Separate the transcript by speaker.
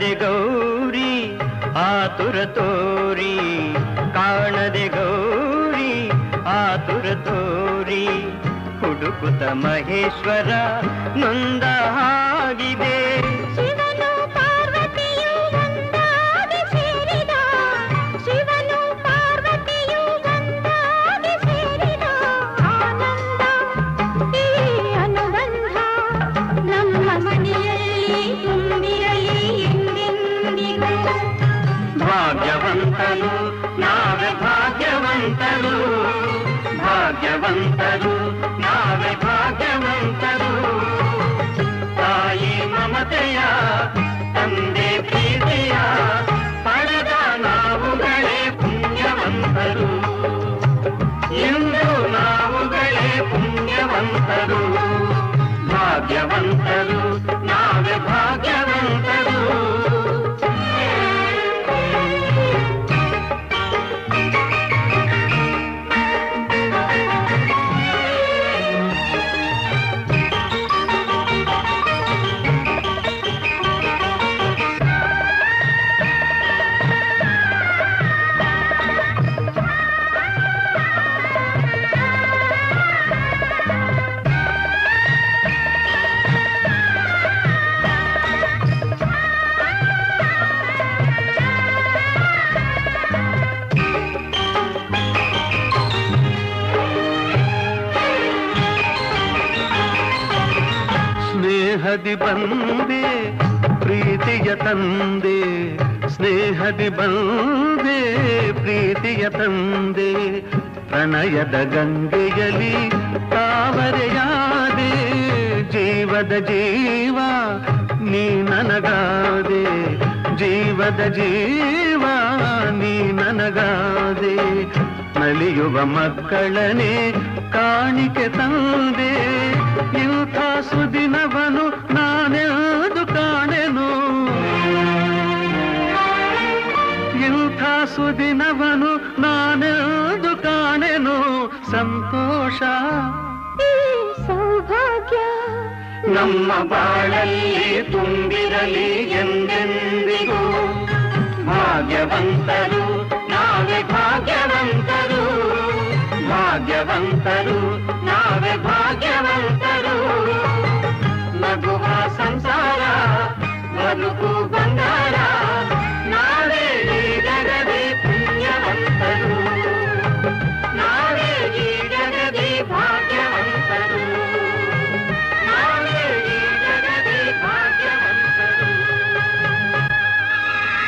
Speaker 1: ಕಾಣದೆ ಗೌರಿ ಆತುರ ತೋರಿ, ಕಾಣದೆ ಗೌರಿ ಆತುರ ತೋರಿ, ಹುಡುಕುತ್ತ ಮಹೇಶ್ವರ ನೊಂದ ಹಾಗಿದೆ.
Speaker 2: ಶಿವನು ಪಾರ್ವತಿಯು ಒಂದಾಗಿ ಸೇರಿದ, ಶಿವನು ಪಾರ್ವತಿಯು ಒಂದಾಗಿ ಸೇರಿದ ಆನಂದ ಈ ಅನುಬಂಧ ನಮ್ಮ ಮನೆಯಲ್ಲಿ ತುಂಬಿರಲಿ ಎಂದೆಂದಿಗೂ.
Speaker 1: ಭಾಗ್ಯವಂತರು ನಾವೇ ಭಾಗ್ಯವಂತರು, ಭಾಗ್ಯವಂತರು ನಾವೇ ಭಾಗ್ಯವಂತರು. ತಾಯಿ ಮಮತೆಯ ತಂದೆ ಪ್ರೀತಿಯ ಪಡೆದ ನಾವುಗಳೇ ಪುಣ್ಯವಂತರು, ಎಂದು ನಾವುಗಳೇ ಪುಣ್ಯವಂತರು. ಭಾಗ್ಯವಂತರು ನಾವೇ ಭಾಗ್ಯವಂತರು. ಸ್ನೇಹದಿ ಬಂದೆ ಪ್ರೀತಿಯ ತಂದೆ, ಸ್ನೇಹದಿ ಬಂದೆ ಪ್ರೀತಿಯ ತಂದೆ, ಪ್ರಣಯದ ಗಂಗೆಯಲ್ಲಿ ತಾವರೆಯಾದೆ, ಜೀವದ ಜೀವ ನೀ ನನಗಾದೆ, ಜೀವದ ಜೀವ ನೀ ನನಗಾದೆ. ನಲಿಯುವ ಮಕ್ಕಳನೆ ಕಾಣಿಕೆ ತಂದೆ, ಇಂಥ ಸುದಿನವನು ನಾನೆಂದು ಕಾಣೆನು, ಇಂಥ ಸುದಿನವನು ನಾನೆಂದು ಕಾಣೆನು. ಸಂತೋಷ
Speaker 2: ಸೌಭಾಗ್ಯ
Speaker 1: ನಮ್ಮ ಬಾಳಲ್ಲಿ ತುಂಬಿರಲಿ ಎಂದೆಂದಿಗೂ. ಭಾಗ್ಯವಂತರು ನಾವೇ ಭಾಗ್ಯವಂತರು, ಭಾಗ್ಯವಂತರು ನಾವೇ ಭಾಗ್ಯವಂತರು.